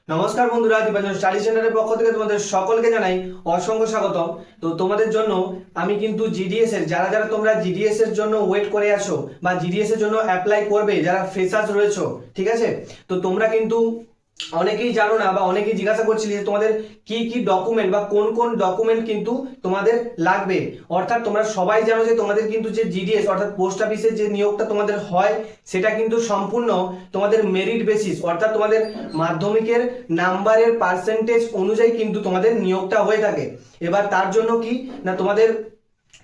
নমস্কার বন্ধুরা, দীপাঞ্জন স্টাডি সেন্টারের পক্ষ থেকে তোমাদের সকলকে জানাই অসংখ্য স্বাগতম। তো তোমাদের জন্য আমি কিন্তু জিডিএস এর যারা যারা তোমরা জিডিএস এর জন্য ওয়েট করে আছো বা জিডিএস এর জন্য অ্যাপ্লাই করবে, যারা ফ্রেশার্স রয়েছো, ঠিক আছে, তো তোমরা কিন্তু অনেকেই জানো না বা অনেকেই জিজ্ঞাসা করছিলে যে তোমাদের কি কি ডকুমেন্ট বা কোন কোন ডকুমেন্ট কিন্তু তোমাদের লাগবে। অর্থাৎ তোমরা সবাই জানো যে তোমাদের কিন্তু যে জিডিএস অর্থাৎ পোস্ট অফিসের যে নিয়োগটা তোমাদের হয় সেটা কিন্তু সম্পূর্ণ তোমাদের মেরিট বেসিস অর্থাৎ তোমাদের মাধ্যমিকের নাম্বারের পার্সেন্টেজ অনুযায়ী কিন্তু তোমাদের নিয়োগটা হয়ে থাকে। এবার তার জন্য কি না, তোমাদের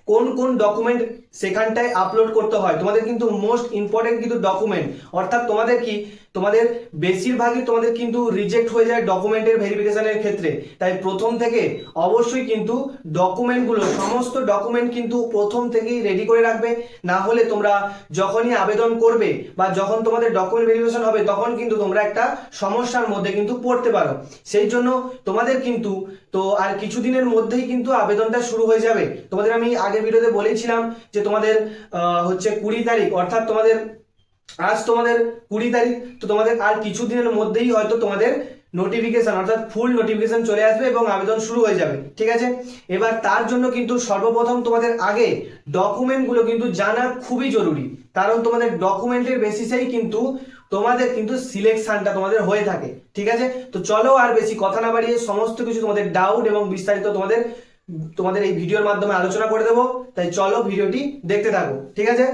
কোন কোন ডকুমেন্ট সেখানটায় আপলোড করতে হয়, তোমাদের কিন্তু মোস্ট ইম্পর্টেন্ট কিন্তু ডকুমেন্ট, অর্থাৎ তোমাদের কি তোমাদের বেশিরভাগই তোমাদের কিন্তু রিজেক্ট হয়ে যায় ডকুমেন্টের ভেরিফিকেশনের ক্ষেত্রে। তাই প্রথম থেকে অবশ্যই কিন্তু ডকুমেন্টগুলো সমস্ত ডকুমেন্ট কিন্তু প্রথম থেকেই রেডি করে রাখবে, না হলে তোমরা যখনই আবেদন করবে বা যখন তোমাদের ডকুমেন্ট ভেরিফিকেশন হবে তখন কিন্তু তোমরা একটা সমস্যার মধ্যে কিন্তু পড়তে পারো। সেই জন্য তোমাদের কিন্তু তো আর কিছুদিনের মধ্যেই কিন্তু আবেদনটা শুরু হয়ে যাবে। তোমাদের আমি আগের ভিডিওতে বলেছিলাম যে তোমাদের হচ্ছে 20 তারিখ, অর্থাৎ তোমাদের আজ তোমাদের 20 তারিখ, তো তোমাদের আর কিছুদিনের মধ্যেই হয়তো তোমাদের নোটিফিকেশন অর্থাৎ ফুল নোটিফিকেশন চলে আসবে এবং আবেদন শুরু হয়ে যাবে, ঠিক আছে। এবার তার জন্য কিন্তু সর্বপ্রথম তোমাদের আগে ডকুমেন্টগুলো কিন্তু জানা খুবই জরুরি, কারণ তোমাদের ডকুমেন্টের বেসিসেই কিন্তু তোমাদের কিন্তু সিলেকশনটা তোমাদের হয়ে থাকে, ঠিক আছে। তো চলো আর বেশি কথা না বাড়িয়ে সমস্ত কিছু তোমাদের ডাউট এবং বিস্তারিত তোমাদের তোমাদের এই ভিডিওর মাধ্যমে আলোচনা করে দেবো। তাই চলো ভিডিওটি দেখতে থাকো, ঠিক আছে।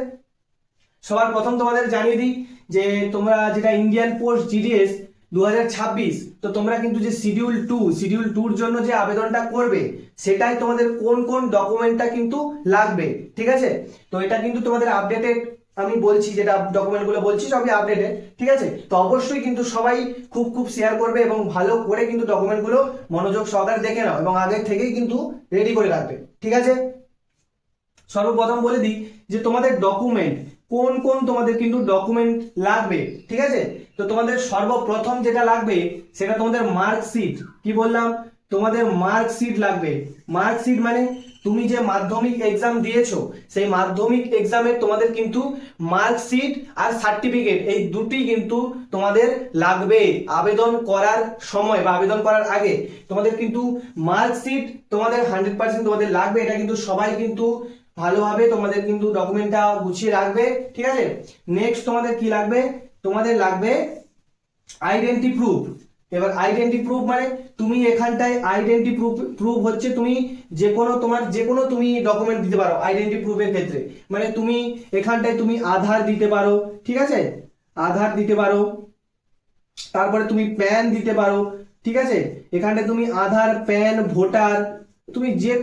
সবার প্রথম তোমাদের জানিয়ে দিই যে তোমরা যেটা ইন্ডিয়ান পোস্ট জিডিএস 2026, তো তোমরা কিন্তু যে শিডিউল টুর জন্য যে আবেদনটা করবে সেটাই তোমাদের কোন কোন ডকুমেন্টটা কিন্তু লাগবে, ঠিক আছে। তো এটা কিন্তু তোমাদের আপডেটেড, আমি বলছি যেটা ডকুমেন্টগুলো বলছি সবই আপডেটেড, ঠিক আছে। তো অবশ্যই কিন্তু সবাই খুব খুব শেয়ার করবে এবং ভালো করে কিন্তু ডকুমেন্টগুলো মনোযোগ সহকারে দেখে নাও এবং আগে থেকেই কিন্তু রেডি করে রাখবে, ঠিক আছে। সর্বপ্রথম বলে দিই যে তোমাদের ডকুমেন্ট কোন কোন তোমাদের কিন্তু ডকুমেন্ট লাগবে, ঠিক আছে। তো তোমাদের সর্বপ্রথম যেটা লাগবে সেটা তোমাদের মার্কশিট। কি বললাম? তোমাদের মার্কশিট লাগবে। মার্কশিট মানে তুমি যে মাধ্যমিক এক্সাম দিয়েছো সেই মাধ্যমিক এক্সামের তোমাদের কিন্তু মার্কশিট আর সার্টিফিকেট এই দুটি কিন্তু তোমাদের লাগবে আবেদন করার সময় বা আবেদন করার আগে। তোমাদের কিন্তু মার্কশিট তোমাদের 100% তোমাদের লাগবে, এটা কিন্তু সবাই কিন্তু ভালোভাবে তোমাদের কিন্তু ডকুমেন্টটা গুছিয়ে রাখবে, ঠিক আছে। নেক্সট তোমাদের কি লাগবে? তোমাদের লাগবে আইডেন্টি প্রুফ। এবার আইডেন্টি প্রুফ মানে তুমি এখানটায় আইডেন্টি প্রুফ হচ্ছে তুমি যে কোনো তোমার যে কোনো তুমি ডকুমেন্ট দিতে পারো আইডেন্টি প্রুফের ক্ষেত্রে। মানে তুমি এখানটায় তুমি আধার দিতে পারো, ঠিক আছে, আধার দিতে পারো, তারপরে তুমি প্যান দিতে পারো, ঠিক আছে। এখানটায় তুমি আধার, প্যান, ভোটার, তুমি যে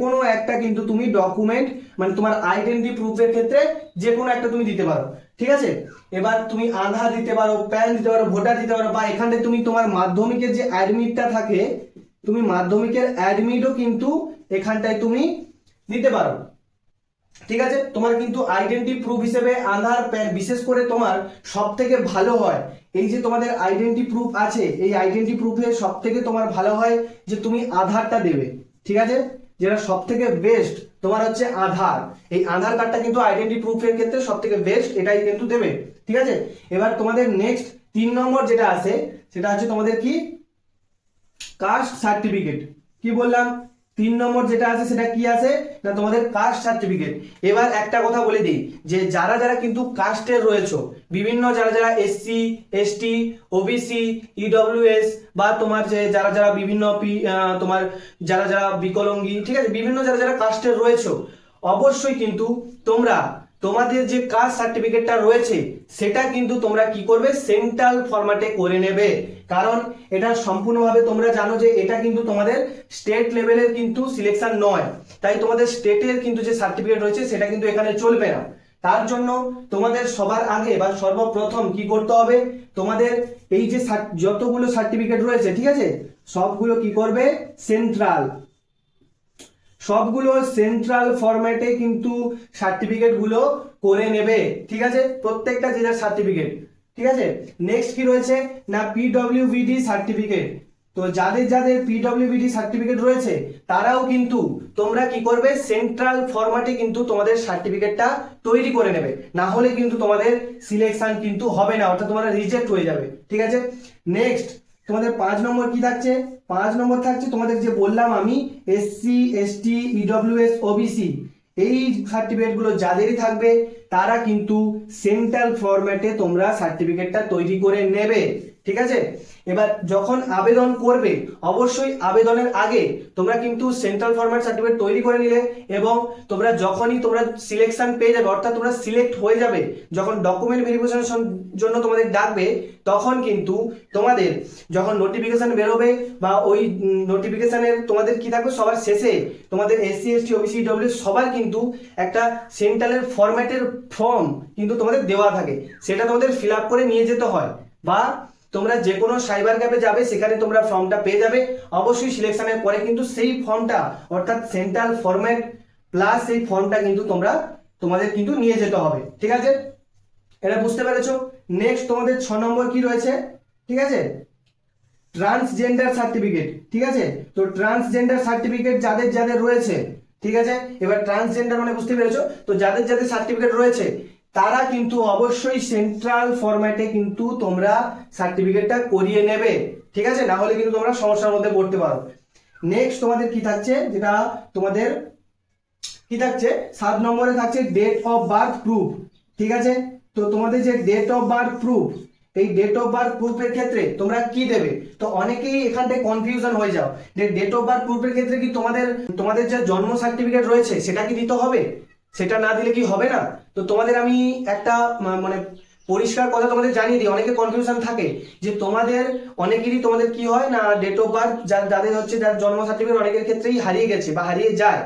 কোনো একটা কিন্তু তুমি ডকুমেন্ট মানে তোমার আইডেন্টি প্রুফের ক্ষেত্রে যে কোনো একটা তুমি দিতে পারো, ঠিক আছে। এবার তুমি আধার দিতে পারো, প্যান দিতে পারো, ভোটার দিতে পারো, বা এখানটায় তুমি তোমার মাধ্যমিকের যে অ্যাডমিটটা থাকে তুমি মাধ্যমিকের অ্যাডমিটও কিন্তু এখানটায় তুমি দিতে পারো, ঠিক আছে। তোমার কিন্তু আইডেন্টি প্রুফ হিসেবে আধার, প্যান, বিশেষ করে তোমার সব থেকে ভালো হয় এই যে তোমাদের আইডেন্টি প্রুফ আছে, এই আইডেন্টি প্রুফে সব থেকে তোমার ভালো হয় যে তুমি আধারটা দেবে, ঠিক আছে। যেটা সব থেকে বেস্ট তোমার হচ্ছে আধার। এই আধার কার্ডটা কিন্তু আইডেন্টি প্রুফের ক্ষেত্রে সব থেকে বেস্ট, এটাই কিন্তু দেবে, ঠিক আছে। এবার তোমাদের নেক্সট 3 নম্বর যেটা আছে সেটা হচ্ছে তোমাদের কি কাস্ট সার্টিফিকেট। কি বললাম? 3 নম্বর যেটা আছে সেটা কি আছে না তোমাদের কাস্ট সার্টিফিকেট। এবার একটা কথা বলে দিই যে যারা যারা কিন্তু কাস্টের রয়েছে, বিভিন্ন যারা যারা এসসি, এসটি, ওবিসি, ইডব্লিউএস বা তোমার যে যারা যারা বিভিন্ন তোমার যারা যারা বিকলাঙ্গী, ঠিক আছে, বিভিন্ন যারা যারা কাস্টের রয়েছে, অবশ্যই কিন্তু তোমরা তোমাদের যে কাস্ট সার্টিফিকেটটা রয়েছে সেটা কিন্তু তোমরা কি করবে সেন্ট্রাল ফরম্যাটে করে নেবে। কারণ এটা সম্পূর্ণভাবে তোমরা জানো যে এটা কিন্তু তোমাদের স্টেট লেভেলের কিন্তু সিলেকশন নয়, তাই তোমাদের স্টেটের কিন্তু যে সার্টিফিকেট রয়েছে সেটা কিন্তু এখানে চলবে না। তার জন্য তোমাদের সবার আগে বা সর্বপ্রথম কি করতে হবে, তোমাদের এই যে যতগুলো সার্টিফিকেট রয়েছে, ঠিক আছে, সবগুলো কি করবে সবগুলো সেন্ট্রাল ফরম্যাটে কিন্তু সার্টিফিকেট গুলো করে নেবে, ঠিক আছে, প্রত্যেকটা যে যার সার্টিফিকেট, ঠিক আছে। নেক্সট কি রয়েছে না পিডব্লিউবিডি সার্টিফিকেট। তো যাদের যাদের পিডব্লিউবিডি সার্টিফিকেট রয়েছে তারাও কিন্তু তোমরা কি করবে সেন্ট্রাল ফরম্যাটে কিন্তু তোমাদের সার্টিফিকেটটা তৈরি করে নেবে, না হলে কিন্তু তোমাদের সিলেকশন কিন্তু হবে না, অর্থাৎ তোমরা রিজেক্ট হয়ে যাবে, ঠিক আছে। নেক্সট তোমাদের 5 নম্বর কি থাকছে? 5 নম্বর থাকছে তোমাদের যে বললাম আমি এসসি এসটি ইডব্লিউএস ওবিসি এই সার্টিফিকেটগুলো যাদেরই থাকবে তারা কিন্তু সেন্ট্রাল ফরম্যাটে তোমরা সার্টিফিকেটটা তৈরি করে নেবে, ঠিক আছে? এবার যখন আবেদন করবে অবশ্যই আবেদনের আগে তোমরা কিন্তু সেন্ট্রাল ফরম্যাট সার্টিফিকেট তৈরি করে নিলে এবং তোমরা যখনই তোমরা সিলেকশন পেয়ে যাবে অর্থাৎ তোমরা সিলেক্ট হয়ে যাবে, যখন ডকুমেন্ট ভেরিফিকেশনের জন্য তোমাদের ডাকবে তখন কিন্তু তোমাদের যখন নোটিফিকেশন বেরোবে বা ওই নোটিফিকেশনের তোমাদের কি থাকবে সবার শেষে তোমাদের এসসি এসটি ওবিসি ডব্লিউ সবার কিন্তু একটা সেন্ট্রালের ফরম্যাটের ফর্ম কিন্তু তোমাদের দেওয়া থাকে, সেটা তোমাদের ফিল আপ করে নিয়ে যেতে হয় বা তোমরা যে কোনো সাইবার ক্যাফে যাবে সেখানে তোমরা ফর্মটা পেয়ে যাবে। অবশ্যই সিলেকশনের পরে কিন্তু সেই ফর্মটা অর্থাৎ সেন্ট্রাল ফরম্যাট প্লাস সেই ফর্মটা কিন্তু তোমাদের কিন্তু নিয়ে যেতে হবে, ঠিক আছে? এটা বুঝতে পেরেছো? নেক্সট তোমাদের 6 নম্বর কি রয়েছে, ঠিক আছে? ট্রান্সজেন্ডার সার্টিফিকেট, ঠিক আছে? তো ট্রান্সজেন্ডার সার্টিফিকেট যাদের যাদের রয়েছে, ঠিক আছে? এবার ট্রান্সজেন্ডার মানে বুঝতে পেরেছো? তো যাদের যাদের সার্টিফিকেট রয়েছে তারা কিন্তু অবশ্যই সেন্ট্রাল ফরম্যাটে কিন্তু তোমরা সার্টিফিকেটটা করিয়ে নেবে, ঠিক আছে? না হলে কিন্তু তোমরা সমস্যার মধ্যে পড়তে পারো। নেক্সট তোমাদের কি থাকছে, যেটা তোমাদের কি থাকছে 7 নম্বরে থাকছে ডেট অফ বার্থ প্রুফ, ঠিক আছে? তো তোমাদের যে ডেট অফ বার্থ প্রুফ, এই ডেট অফ বার্থ প্রুফের ক্ষেত্রে তোমরা কি দেবে? তো অনেকেই এখানটায় কনফিউশন হয়ে যাও যে ডেট অফ বার্থ প্রুফের ক্ষেত্রে কি তোমাদের যে জন্ম সার্টিফিকেট রয়েছে সেটা কি দিতে হবে? সেটা না দিলে কি হবে না? তো তোমাদের আমি একটা মানে পরিষ্কার কথা তোমাদের জানিয়ে দিই, অনেকে কনফিউশন থাকে যে তোমাদের অনেকেরই তোমাদের কি হয় না ডেট অফ বার্থ যাদের হচ্ছে যার জন্ম সার্টিফিকেট অনেকের ক্ষেত্রেই হারিয়ে গেছে বা হারিয়ে যায়,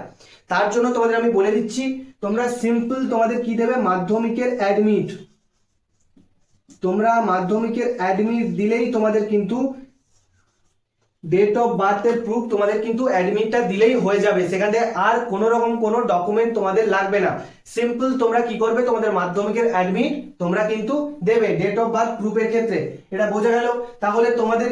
তার জন্য তোমাদের আমি বলে দিচ্ছি তোমরা সিম্পল তোমাদের কি দেবে মাধ্যমিকের অ্যাডমিট, তোমরা মাধ্যমিকের অ্যাডমিট দিলেই তোমাদের কিন্তু ডেট অফ বার্থের প্রুফ তোমাদের কিন্তু অ্যাডমিটটা দিলেই হয়ে যাবে, সেখান থেকে আর কোনো রকম কোনো ডকুমেন্ট তোমাদের লাগবে না। সিম্পল তোমরা কি করবে তোমাদের মাধ্যমিকের অ্যাডমিট তোমরা কিন্তু দেবে ডেট অফ বার্থ প্রুফের ক্ষেত্রে, এটা বোঝা গেল? তাহলে তোমাদের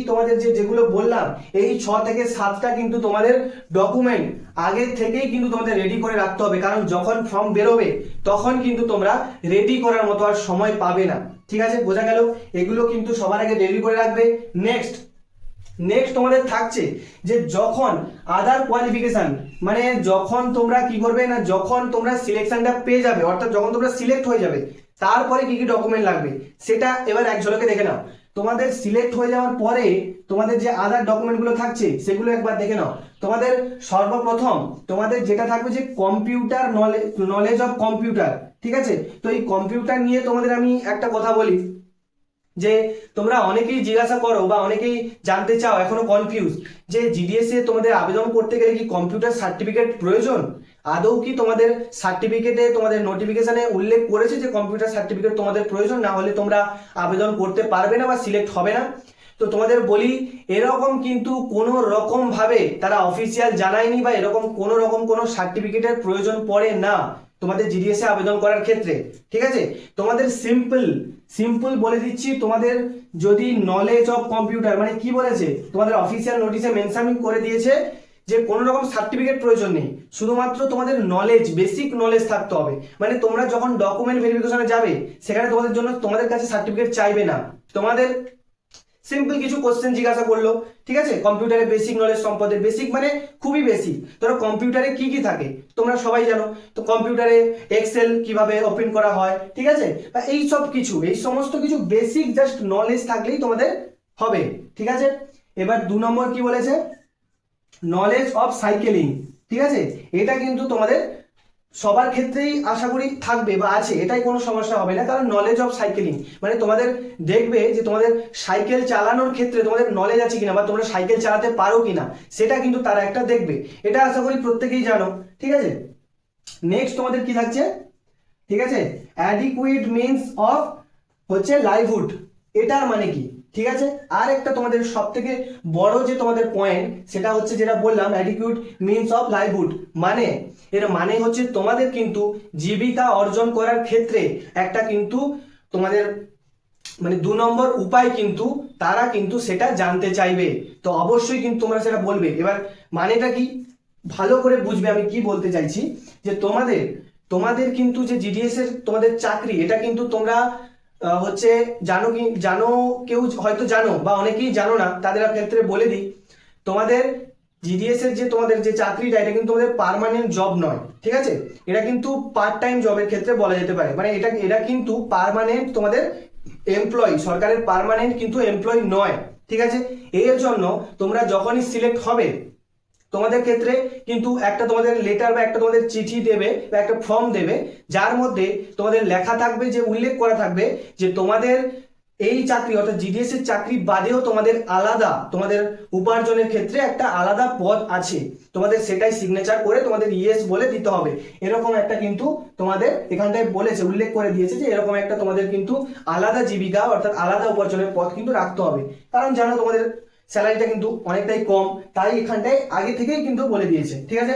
তোমাদের যেগুলো বললাম এই 6 থেকে 7টা কিন্তু তোমাদের ডকুমেন্ট আগে থেকেই কিন্তু তোমাদের রেডি করে রাখতে হবে, কারণ যখন ফর্ম বেরোবে তখন কিন্তু তোমরা রেডি করার মতো আর সময় পাবে না, ঠিক আছে? বোঝা গেল? এগুলো কিন্তু সবার আগে রেডি করে রাখবে। নেক্সট তোমাদের থাকছে যে যখন আদার কোয়ালিফিকেশন মানে যখন তোমরা কি করবে না যখন তোমরা সিলেকশনটা পেয়ে যাবে অর্থাৎ যখন তোমরা সিলেক্ট হয়ে যাবে তারপরে কি কি ডকুমেন্ট লাগবে সেটা এবার এক ঝলকে দেখে নাও। তোমাদের সিলেক্ট হয়ে যাওয়ার পরে তোমাদের যে আদার ডকুমেন্টগুলো থাকছে সেগুলো একবার দেখে নাও। তোমাদের সর্বপ্রথম তোমাদের যেটা থাকবে যে কম্পিউটার নলেজ অফ কম্পিউটার, ঠিক আছে? তো এই কম্পিউটার নিয়ে তোমাদের আমি একটা কথা বলি যে তোমরা অনেকেই জিজ্ঞাসা করো বা অনেকেই জানতে চাও এখনো কনফিউজ যে জিডিএস এ তোমাদের আবেদন করতে গেলে কি কম্পিউটার সার্টিফিকেট প্রয়োজন? আদৌ কি তোমাদের সার্টিফিকেটে তোমাদের নোটিফিকেশনে উল্লেখ করেছে যে কম্পিউটার সার্টিফিকেট তোমাদের প্রয়োজন, না হলে তোমরা আবেদন করতে পারবে না বা সিলেক্ট হবে না? তো তোমাদের বলি এরকম কিন্তু কোনো রকম ভাবে তারা অফিসিয়াল জানায়নি বা এরকম কোনো রকম কোনো সার্টিফিকেটের প্রয়োজন পড়ে না তোমাদের জিডিএস এ আবেদন করার ক্ষেত্রে, ঠিক আছে? তোমাদের সিম্পল বলে দিচ্ছি, তোমাদের যদি নলেজ অফ কম্পিউটার মানে কি বলেছে তোমাদের অফিসিয়াল নোটিশে মেনশন করে দিয়েছে যে কোনো রকম সার্টিফিকেট প্রয়োজন নেই, শুধুমাত্র তোমাদের নলেজ বেসিক নলেজ থাকতে হবে। মানে তোমরা যখন ডকুমেন্ট ভেরিফিকেশনে যাবে সেখানে তোমাদের কাছে সার্টিফিকেট চাইবে না, তোমাদের সিম্পল কিছু কোশ্চেন জিজ্ঞাসা করলো, ঠিক আছে? কম্পিউটারে বেসিক নলেজ সম্পর্কে, বেসিক মানে খুবই বেসিক। ধরো কম্পিউটারে কি কি থাকে তোমরা সবাই জানো, তো কম্পিউটারে এক্সেল কিভাবে ওপেন করা হয়, ঠিক আছে? বা এই সমস্ত কিছু বেসিক জাস্ট নলেজ থাকলেই তোমাদের হবে, ঠিক আছে? এবার 2 নম্বর কি বলেছে নলেজ অফ সাইকেলিং, ঠিক আছে? এটা কিন্তু তোমাদের সবার ক্ষেত্রেই আশা করি থাকবে বা আছে, এটাই কোনো সমস্যা হবে না, কারণ নলেজ অফ সাইকেলিং মানে তোমাদের দেখবে যে তোমাদের সাইকেল চালানোর ক্ষেত্রে তোমাদের নলেজ আছে কিনা বা তোমরা সাইকেল চালাতে পারো কিনা সেটা কিন্তু তারা একটা দেখবে, এটা আশা করি প্রত্যেকেই জানো, ঠিক আছে? নেক্সট তোমাদের কি থাকছে, ঠিক আছে? অ্যাডিকুয়েট মিনস অফ হচ্ছে লাইভহুড, এটার মানে কি, ঠিক আছে? আর একটা তোমাদের সব থেকে বড় যে তোমাদের পয়েন্ট সেটা হচ্ছে যেটা বললাম অ্যাডিকুয়েট মিনস অফ লাইভহুড, মানে এর মানে হচ্ছে তোমাদের কিন্তু জীবিকা অর্জন করার ক্ষেত্রে একটা কিন্তু তোমাদের মানে 2 নম্বর উপায় কিন্তু তারা কিন্তু সেটা জানতে চাইবে, তো অবশ্যই কিন্তু তোমরা সেটা বলবে। এবার মানেটা কি ভালো করে বুঝবে আমি কি বলতে চাইছি, যে তোমাদের কিন্তু যে জিডিএস এর তোমাদের চাকরি এটা কিন্তু তোমরা হচ্ছে জানো কেউ হয়তো জানো বা অনেকেই জানো না, তাদের ক্ষেত্রে বলে দিই, তোমাদের জিডিএস এর যে তোমাদের যে চাকরিটা, এটা কিন্তু তোমাদের পার্মানেন্ট জব নয়, ঠিক আছে? এটা কিন্তু পার্ট টাইম জবের ক্ষেত্রে বলা যেতে পারে, মানে এটা কিন্তু পার্মানেন্ট তোমাদের এমপ্লয়ি, সরকারের পার্মানেন্ট কিন্তু এমপ্লয়ি নয়, ঠিক আছে? এর জন্য তোমরা যখনই সিলেক্ট হবে, তোমাদের ক্ষেত্রে কিন্তু একটা তোমাদের লেটার বা একটা তোমাদের চিঠি দেবে বা একটা ফর্ম দেবে, যার মধ্যে তোমাদের লেখা থাকবে, যে উল্লেখ করা থাকবে যে তোমাদের এই চাকরি অর্থাৎ জিডিএস এর চাকরি বাদেও তোমাদের আলাদা, তোমাদের উপার্জনের ক্ষেত্রে একটা আলাদা পথ আছে, তোমাদের সেটাই সিগনেচার করে তোমাদের ইয়েস বলে দিতে হবে। এরকম একটা কিন্তু তোমাদের এখানটায় বলেছে, উল্লেখ করে দিয়েছে যে এরকম একটা তোমাদের কিন্তু আলাদা জীবিকা অর্থাৎ আলাদা উপার্জনের পথ কিন্তু রাখতে হবে, কারণ জানো তোমাদের স্যালারিটা কিন্তু অনেকটাই কম, তাই এখানটায় আগে থেকেই কিন্তু বলে দিয়েছে, ঠিক আছে?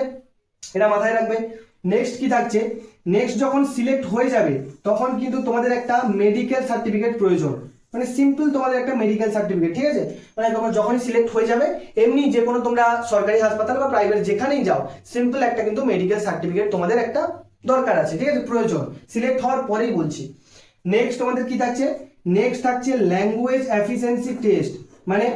এটা মাথায় রাখবে। নেক্সট কি থাকছে, নেক্সট যখন সিলেক্ট হয়ে যাবে তখন কিন্তু তোমাদের একটা মেডিকেল সার্টিফিকেট প্রয়োজন, মানে সিম্পল তোমাদের একটা মেডিকেল সার্টিফিকেট, ঠিক আছে? মানে তোমরা যখনই সিলেক্ট হয়ে যাবে, এমনি যে কোনো তোমরা সরকারি হাসপাতাল বা প্রাইভেট যেখানেই যাও, সিম্পল একটা কিন্তু মেডিকেল সার্টিফিকেট তোমাদের একটা দরকার আছে, ঠিক আছে? প্রয়োজন, সিলেক্ট হওয়ার পরেই বলছি। নেক্সট তোমাদের কি থাকছে, নেক্সট থাকছে ল্যাঙ্গুয়েজ এফিসিয়েন্সি টেস্ট, মানে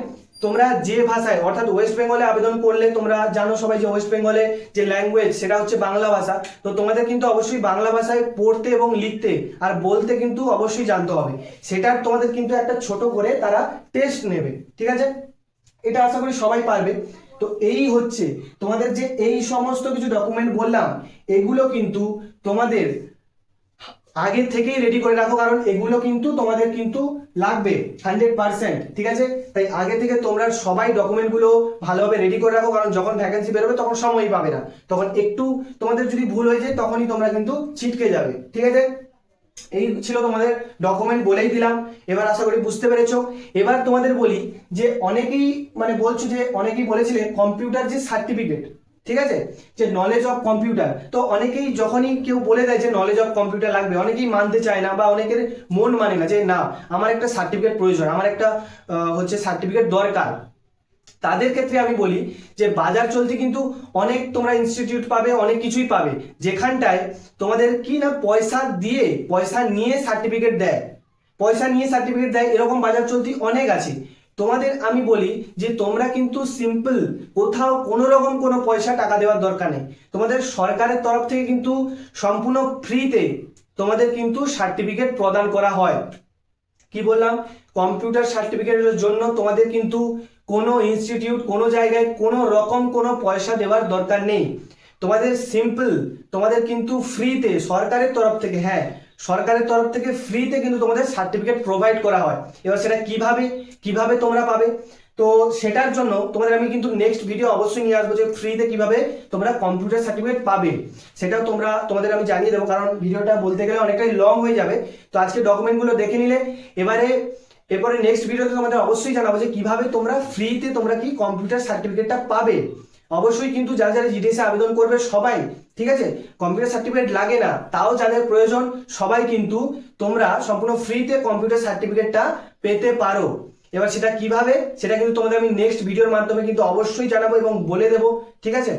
তোমরা যে ভাষায় অর্থাৎ ওয়েস্ট বেঙ্গলে আবেদন করলে, তোমরা জানো সবাই যে ওয়েস্ট বেঙ্গলে যে ল্যাঙ্গুয়েজ সেটা হচ্ছে বাংলা ভাষা, তো তোমাদের কিন্তু অবশ্যই বাংলা ভাষায় পড়তে এবং লিখতে আর বলতে কিন্তু অবশ্যই জানতে হবে, সেটার তোমাদের কিন্তু একটা ছোট করে তারা টেস্ট নেবে, ঠিক আছে? এটা আশা করি সবাই পারবে। তো এই হচ্ছে তোমাদের যে এই সমস্ত কিছু ডকুমেন্ট বললাম, এগুলো কিন্তু তোমাদের আগে থেকেই রেডি করে রাখো, কারণ এগুলো কিন্তু তোমাদের কিন্তু লাগবে 100%, ঠিক আছে? তাই আগে থেকে তোমরা সবাই ডকুমেন্টগুলো ভালোভাবে রেডি করে রাখো, কারণ যখন ভ্যাকেন্সি বেরোবে তখন সময়ই পাবে না, তখন একটু তোমাদের যদি ভুল হয়ে যায় তখনই তোমরা কিন্তু ছিটকে যাবে, ঠিক আছে? এই ছিল তোমাদের ডকুমেন্ট, বলেই দিলাম। এবার আশা করি বুঝতে পেরেছো। এবার তোমাদের বলি যে অনেকেই মানে বলছো যে অনেকেই বলেছিলেন কম্পিউটার যে সার্টিফিকেট, ঠিক আছে, যে নলেজ অফ কম্পিউটার, তো অনেকেই যখনই কেউ বলে দেয় যে নলেজ অফ কম্পিউটার লাগবে, অনেকেই মানতে চায় না বা অনেকের মন মানে না যে না আমার একটা সার্টিফিকেট প্রয়োজন, আমার একটা হচ্ছে সার্টিফিকেট দরকার। তাদের ক্ষেত্রে আমি বলি যে বাজার চলতি কিন্তু অনেক তোমরা ইনস্টিটিউট পাবে, অনেক কিছুই পাবে, যেখানটায় তোমাদের কি না পয়সা নিয়ে সার্টিফিকেট দেয়, এরকম বাজার চলতি অনেক আছে। তোমাদের আমি বলি যে তোমরা কিন্তু সিম্পল কোথাও কোনো রকম কোনো পয়সা টাকা দেওয়ার দরকার নেই, তোমাদের সরকারের তরফ থেকে কিন্তু সম্পূর্ণ ফ্রিতে তোমাদের কিন্তু সার্টিফিকেট প্রদান করা হয়। কি বললাম, কম্পিউটার সার্টিফিকেটের জন্য তোমাদের কিন্তু কোনো ইনস্টিটিউট, কোনো জায়গায় কোনো রকম কোনো পয়সা দেওয়ার দরকার নেই, তোমাদের সিম্পল তোমাদের কিন্তু ফ্রিতে সরকারের তরফ থেকে, হ্যাঁ সরকারের তরফ থেকে ফ্রিতে কিন্তু তোমাদের সার্টিফিকেট প্রোভাইড করা হয়। এবার সেটা কিভাবে তোমরা পাবে, তো সেটার জন্য তোমাদের আমি কিন্তু নেক্সট ভিডিও অবশ্যই নিয়ে আসবো যে ফ্রিতে কিভাবে তোমরা কম্পিউটার সার্টিফিকেট পাবে, সেটাও তোমাদের আমি জানিয়ে দেবো, কারণ ভিডিওটা বলতে গেলে অনেকটাই লং হয়ে যাবে। তো আজকে ডকুমেন্টগুলো দেখে নিলে, এরপরে নেক্সট ভিডিওতে তোমাদের অবশ্যই জানাবো যে কিভাবে তোমরা ফ্রিতে তোমরা কি কম্পিউটার সার্টিফিকেটটা পাবে। অবশ্যই কিন্তু যারা যারা জিডিএসে আবেদন করবে সবাই, ঠিক আছে, কম্পিউটার সার্টিফিকেট লাগে না, তাও যাদের প্রয়োজন সবাই কিন্তু তোমরা সম্পূর্ণ ফ্রিতে কম্পিউটার সার্টিফিকেটটা পেতে পারো। এবার সেটা কিভাবে, সেটা কিন্তু তোমাদের আমি নেক্সট ভিডিওর মাধ্যমে কিন্তু অবশ্যই জানাবো এবং বলে দেবো, ঠিক আছে?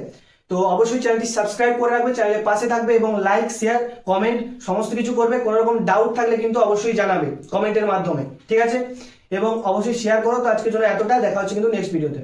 তো অবশ্যই চ্যানেলটি সাবস্ক্রাইব করে রাখবে, চ্যানেলের পাশে থাকবে এবং লাইক শেয়ার কমেন্ট সমস্ত কিছু করবে। কোনো রকম ডাউট থাকলে কিন্তু অবশ্যই জানাবে কমেন্টের মাধ্যমে, ঠিক আছে? এবং অবশ্যই শেয়ার করো। তো আজকের জন্য এতটা, দেখা হচ্ছে কিন্তু নেক্সট ভিডিওতে।